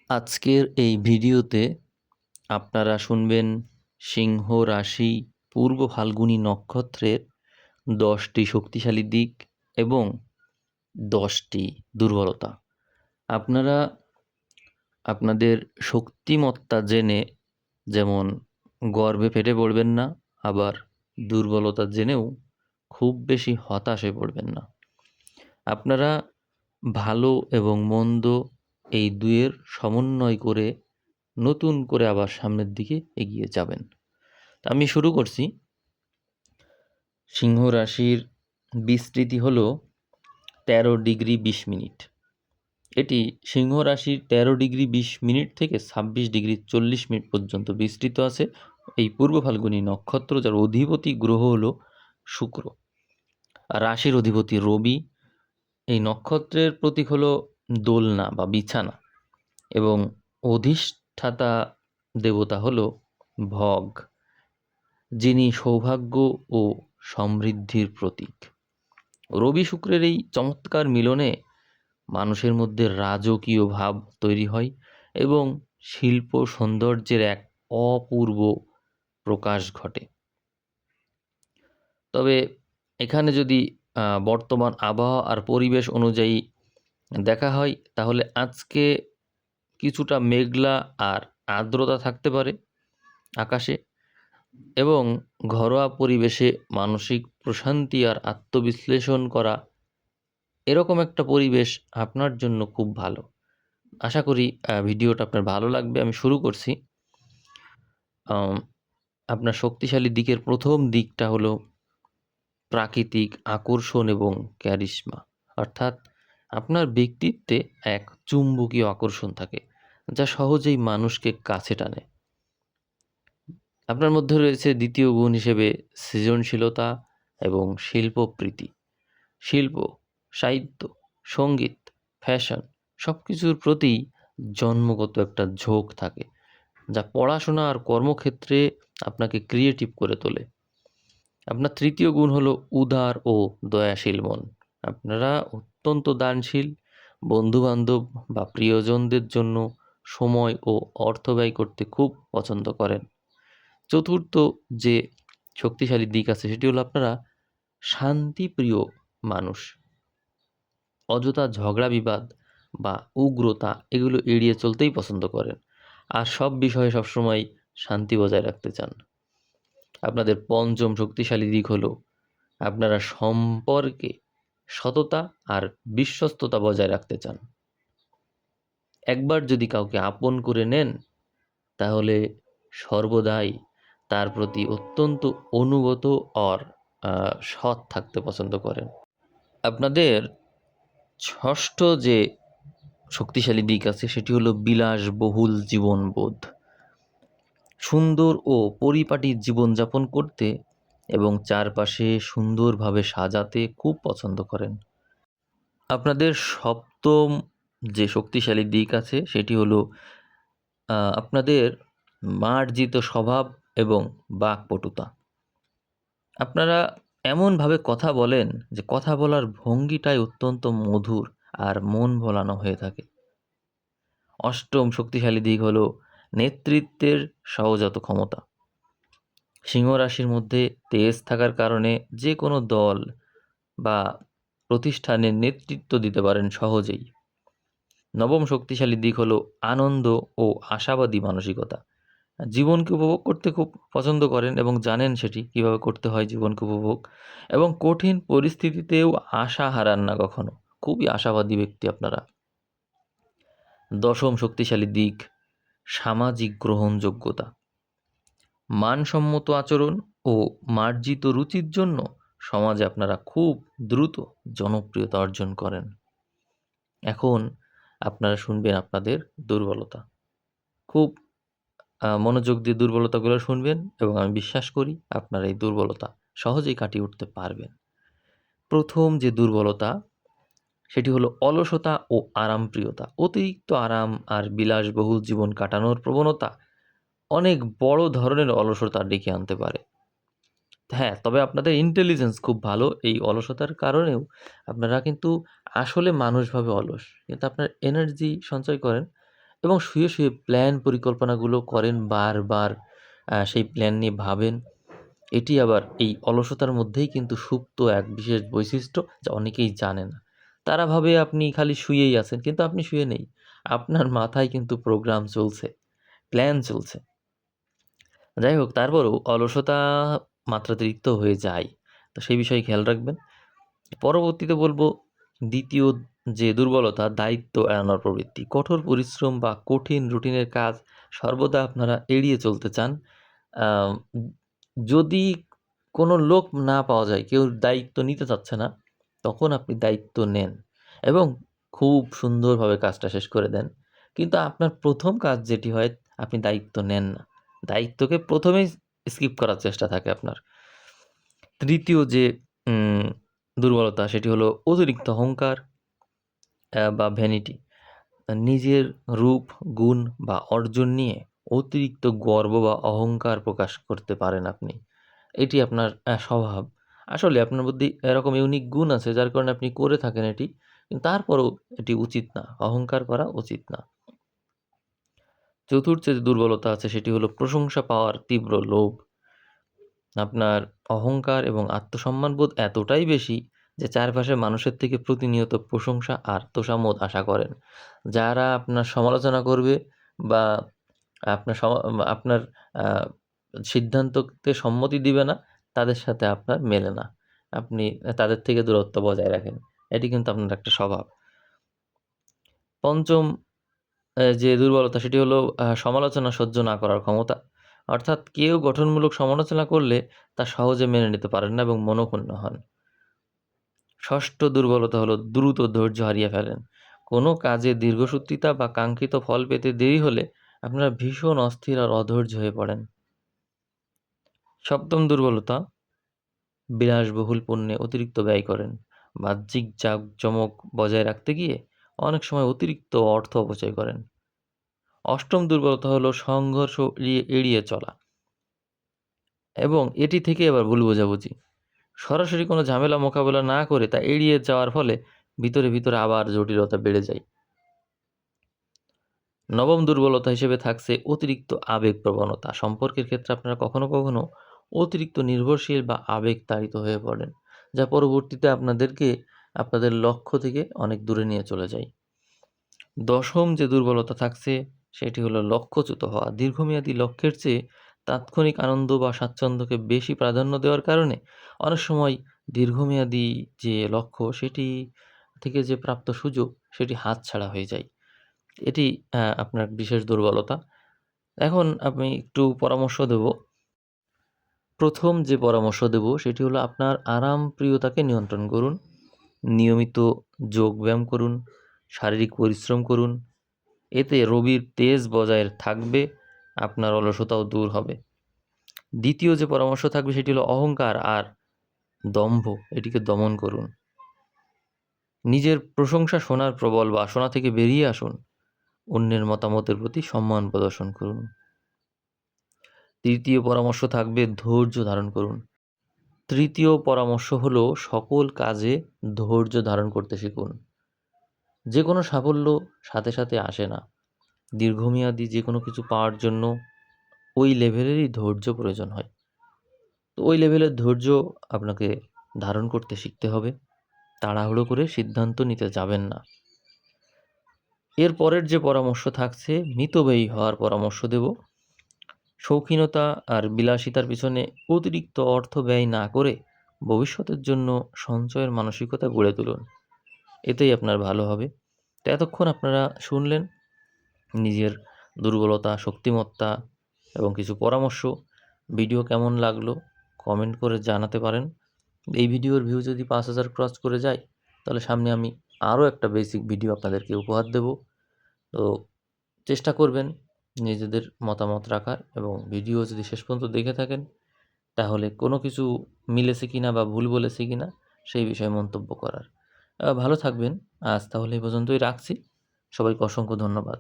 আজকের এই ভিডিওতে আপনারা শুনবেন সিংহ রাশি পূর্ব ফাল্গুনী নক্ষত্রের 10টি শক্তিশালী দিক এবং 10টি দুর্বলতা। আপনারা আপনাদের শক্তিমত্তা জেনে যেমন গর্বে ফেটে পড়বেন না, আবার দুর্বলতা জেনেও খুব বেশি হতাশ হয়ে পড়বেন না। আপনারা ভালো এবং মন্দ এই দুয়ের সমন্বয় করে নতুন করে আবার সামনের দিকে এগিয়ে যাবেন। আমি শুরু করছি। সিংহ রাশির বিস্তৃতি হলো 13°20'। এটি সিংহ রাশির 13°20' থেকে 26°40' পর্যন্ত বিস্তৃত আছে। এই পূর্ব ফাল্গুনী নক্ষত্র, যার অধিপতি গ্রহ হলো শুক্র, আর রাশির অধিপতি রবি। এই নক্ষত্রের প্রতীক হলো দোলনা বা বিছানা এবং অধিষ্ঠাতা দেবতা হলো ভগ, যিনি সৌভাগ্য ও সমৃদ্ধির প্রতীক। রবি শুক্রের এই চমৎকার মিলনে মানুষের মধ্যে রাজকীয় ভাব তৈরি হয় এবং শিল্প সৌন্দর্যের এক অপূর্ব প্রকাশ ঘটে। তবে এখানে যদি বর্তমান আবহাওয়া আর পরিবেশ অনুযায়ী দেখা হয়, তাহলে আজকে কিছুটা মেঘলা আর আর্দ্রতা থাকতে পারে আকাশে, এবং ঘরোয়া পরিবেশে মানসিক প্রশান্তি আর আত্মবিশ্লেষণ করা, এরকম একটা পরিবেশ আপনার জন্য খুব ভালো। আশা করি ভিডিওটা আপনার ভালো লাগবে। আমি শুরু করছি। আপনার শক্তিশালী দিকের প্রথম দিকটা হলো প্রাকৃতিক আকর্ষণ এবং ক্যারিশমা, অর্থাৎ আপনার ব্যক্তিত্বে এক চুম্বকীয় আকর্ষণ থাকে যা সহজেই মানুষকে কাছে টানে। আপনার মধ্যে রয়েছে দ্বিতীয় গুণ হিসেবে সৃজনশীলতা এবং শিল্পপ্রীতি। শিল্প, সাহিত্য, সঙ্গীত, ফ্যাশন সব কিছুর প্রতি জন্মগত একটা ঝোঁক থাকে, যা পড়াশোনা আর কর্মক্ষেত্রে আপনাকে ক্রিয়েটিভ করে তোলে। আপনার তৃতীয় গুণ হলো উদার ও দয়াশীল মন। আপনারা অত্যন্ত দানশীল, বন্ধুবান্ধব বা প্রিয়জনদের জন্য সময় ও অর্থ ব্যয় করতে খুব পছন্দ করেন। চতুর্থ যে শক্তিশালী দিক আছে সেটি হলো আপনারা শান্তিপ্রিয় মানুষ। অযথা ঝগড়া বিবাদ বা উগ্রতা এগুলো এড়িয়ে চলতেই পছন্দ করেন, আর সব বিষয়ে সবসময় শান্তি বজায় রাখতে চান। আপনাদের পঞ্চম শক্তিশালী দিক হলো আপনারা সম্পর্কে সততা আর বিশ্বস্ততা বজায় রাখতে চান। একবার যদি কাউকে আপন করে নেন, তাহলে সর্বদাই তার প্রতি অত্যন্ত অনুগত আর সৎ থাকতে পছন্দ করেন। আপনাদের ষষ্ঠ যে শক্তিশালী দিক আছে সেটি হলো বিলাসবহুল জীবনবোধ। সুন্দর ও পরিপাটি জীবনযাপন করতে এবং চারপাশে সুন্দরভাবে সাজাতে খুব পছন্দ করেন। আপনাদের সপ্তম যে শক্তিশালী দিক আছে সেটি হলো আপনাদের মার্জিত স্বভাব এবং বাকপটুতা। আপনারা এমনভাবে কথা বলেন যে কথা বলার ভঙ্গিটাই অত্যন্ত মধুর আর মন ভোলানো হয়ে থাকে। অষ্টম শক্তিশালী দিক হলো নেতৃত্বের সহজাত ক্ষমতা। সিংহ রাশির মধ্যে তেজ থাকার কারণে যে কোনো দল বা প্রতিষ্ঠানের নেতৃত্ব দিতে পারেন সহজেই। নবম শক্তিশালী দিক হলো আনন্দ ও আশাবাদী মানসিকতা। জীবনকে উপভোগ করতে খুব পছন্দ করেন এবং জানেন সেটি কিভাবে করতে হয় জীবনকে উপভোগ, এবং কঠিন পরিস্থিতিতেও আশা হারান না কখনো। খুবই আশাবাদী ব্যক্তি আপনারা। দশম শক্তিশালী দিক সামাজিক গ্রহণযোগ্যতা। মানসম্মত আচরণ ও মার্জিত রুচির জন্য সমাজে আপনারা খুব দ্রুত জনপ্রিয়তা অর্জন করেন। এখন আপনারা শুনবেন আপনাদের দুর্বলতা। খুব মনোযোগ দিয়ে দুর্বলতাগুলো শুনবেন এবং আমি বিশ্বাস করি আপনারা এই দুর্বলতা সহজেই কাটিয়ে উঠতে পারবেন। প্রথম যে দুর্বলতা সেটি হলো অলসতা ও আরামপ্রিয়তা। অতিরিক্ত আরাম আর বিলাসবহুল জীবন কাটানোর প্রবণতা অনেক বড় ধরনের অলসতা ডেকে আনতে পারে। হ্যাঁ, তবে আপনাদের ইন্টেলিজেন্স খুব ভালো। এই অলসতার কারণেও আপনারা কিন্তু আসলে মানুষভাবে অলস, কিন্তু আপনার এনার্জি সঞ্চয় করেন এবং শুয়ে, শুয়ে প্ল্যান পরিকল্পনাগুলো করেন বারবার, সেই প্ল্যান নিয়ে ভাবেন। এটি আবার এই অলসতার মধ্যেই কিন্তু সুপ্ত এক বিশেষ বৈশিষ্ট্য, যা অনেকেই জানে না। তারা ভাবে আপনি খালি শুয়েই আছেন, কিন্তু আপনি শুয়ে নেই। আপনার মাথায় কিন্তু প্রোগ্রাম চলছে, প্ল্যান চলছে। যাই হোক, তারপরেও অলসতা মাত্রাতিরিক্ত হয়ে যায়। তো সেই বিষয়ে খেয়াল রাখবেন। পরবর্তীতে বলব, দ্বিতীয় যে দুর্বলতা, দায়িত্ব এড়ানোর প্রবৃত্তি। কঠোর পরিশ্রম বা কঠিন রুটিনের কাজ সর্বদা আপনারা এড়িয়ে চলতে চান। আম যদি কোনো লোক না পাওয়া যায়, কেউ দায়িত্ব নিতে চাচ্ছে না, তখন আপনি দায়িত্ব নেন এবং খুব সুন্দরভাবে কাজটা শেষ করে দেন। কিন্তু আপনার ১ম কাজ যেটি হয়, আপনি দায়িত্ব নেন না। দায়িত্বকে ১ম এই স্কিপ করার চেষ্টা থাকে আপনার। তৃতীয় যে উম দুর্বলতা, সেটি হলো অতিরিক্ত অহংকার বা ভ্যানিটি। নিজের রূপ, গুণ বা অর্জন নিয়ে অতিরিক্ত গর্ব বা অহংকার প্রকাশ করতে পারেন আপনি। এটি আপনার স্বভাব। আসলে আপনার মধ্যে এরকম ইউনিক গুণ আছে, যার কারণে আপনি করে থাকেন এটি। কিন্তু তারপরেও এটি উচিত না। অহংকার করা উচিত না। চতুর্থ যে দুর্বলতা আছে, সেটি হলো প্রশংসা পাওয়ার তীব্র লোভ। আপনার অহংকার এবং আত্মসম্মানবোধ এতটাই বেশি যে চারপাশের মানুষের থেকে প্রতিনিয়ত প্রশংসা আর তোষামোদ আশা করেন। যারা আপনার সমালোচনা করবে বা আপনার আ সিদ্ধান্ততে সম্মতি দিবে না, তাদের সাথে আপনার মেলে না। আপনি তাদের থেকে দূরত্ব বজায় রাখেন। এটি কিন্তু আপনার একটা স্বভাব। ৫ম যে দুর্বলতা, সেটি হলো সমালোচনা সহ্য না করার ক্ষমতা। অর্থাৎ কেউ গঠনমূলক সমালোচনা করলে তা সহজে মেনে নিতে পারেন না এবং মনোক্ষুণ্ণ হন। ৬ষ্ঠ দুর্বলতা হলো দ্রুত ধৈর্য হারিয়ে ফেলেন। কোনো কাজে দীর্ঘসূত্রিতা বা কাঙ্ক্ষিত ফল পেতে দেরি হলে আপনারা ভীষণ অস্থির আর অধৈর্য হয়ে পড়েন। ৭ম দুর্বলতা, বিলাসবহুল পণ্যে অতিরিক্ত ব্যয় করেন। বাহ্যিক জাঁকজমক বজায় রাখতে গিয়ে অনেক সময় অতিরিক্ত অর্থ অপচয় করেন। ৮ম দুর্বলতা হলো সংঘর্ষ এড়িয়ে চলা এবং এটি থেকে আবার ভুল বোঝাবুঝি। সরাসরি কোনো ঝামেলা মোকাবেলা না করে তা এড়িয়ে যাওয়ার ফলে ভিতরে, ভিতরে আবার জটিলতা বেড়ে যায়। ৯ম দুর্বলতা হিসেবে থাকছে অতিরিক্ত আবেগপ্রবণতা। সম্পর্কের ক্ষেত্রে আপনারা কখনো, কখনো অতিরিক্ত নির্ভরশীল বা আবেগতাড়িত হয়ে পড়েন, যা পরবর্তীতে আপনাদেরকে আপনাদের লক্ষ্য থেকে অনেক দূরে নিয়ে চলে যায়। ১০ম যে দুর্বলতা থাকছে, সেটি হলো লক্ষ্যচ্যুত হওয়া। দীর্ঘমেয়াদী লক্ষ্যের চেয়ে তাৎক্ষণিক আনন্দ বা স্বাচ্ছন্দ্যকে বেশি প্রাধান্য দেওয়ার কারণে অনেক সময় দীর্ঘমেয়াদী যে লক্ষ্য, সেটি থেকে যে প্রাপ্ত সুযোগ, সেটি হাতছাড়া হয়ে যায়। এটি আপনার বিশেষ দুর্বলতা। এখন আমি একটু পরামর্শ দেব। ১ম যে পরামর্শ দেব, সেটি হলো আপনার আরামপ্রিয়তাকে নিয়ন্ত্রণ করুন। নিয়মিত যোগব্যায়াম করুন, শারীরিক পরিশ্রম করুন। এতে রবির তেজ বজায় থাকবে, আপনার অলসতাও দূর হবে। ২য় যে পরামর্শ থাকবে, সেটি হলো অহংকার আর দম্ভ, এটিকে দমন করুন। নিজের প্রশংসা শোনার প্রবল বাসনা থেকে বেরিয়ে আসুন। অন্যের মতামতের প্রতি সম্মান প্রদর্শন করুন। ৩য় পরামর্শ থাকবে ধৈর্য ধারণ করুন। ৩য় পরামর্শ হলো সকল কাজে ধৈর্য ধারণ করতে শিখুন। যেকোনো সাফল্য সাথে, সাথে আসে না। দীর্ঘমেয়াদী যেকোনো কিছু পাওয়ার জন্য ওই লেভেলেরই ধৈর্য প্রয়োজন হয়। তো ওই লেভেলের ধৈর্য আপনাকে ধারণ করতে শিখতে হবে। তাড়াহুড়ো করে সিদ্ধান্ত নিতে যাবেন না। এর পরের যে পরামর্শ থাকছে, মিতব্যয়ী হওয়ার পরামর্শ দেব। শৌখিনতা আর বিলাসিতার পিছনে অতিরিক্ত অর্থ ব্যয় না করে ভবিষ্যতের জন্য সঞ্চয়ের মানসিকতা গড়ে তুলুন। এতেই আপনার ভালো হবে। তো এতক্ষণ আপনারা শুনলেন নিজের দুর্বলতা, শক্তিমত্তা এবং কিছু পরামর্শ। ভিডিও কেমন লাগলো কমেন্ট করে জানাতে পারেন। এই ভিডিওর ভিউ যদি ৫,০০০ ক্রস করে যায়, তাহলে সামনে আমি আরও একটা বেসিক ভিডিও আপনাদেরকে উপহার দেব। তো চেষ্টা করবেন নিজেদের মতামত রাখার এবং ভিডিও যদি শেষ পর্যন্ত দেখে থাকেন, তাহলে কোনো কিছু মিলেছে কিনা বা ভুল বলেছি কিনা সেই বিষয়ে মন্তব্য করার। ভালো থাকবেন। আজ তাহলে এই পর্যন্তই রাখছি। সবাইকে অসংখ্য ধন্যবাদ।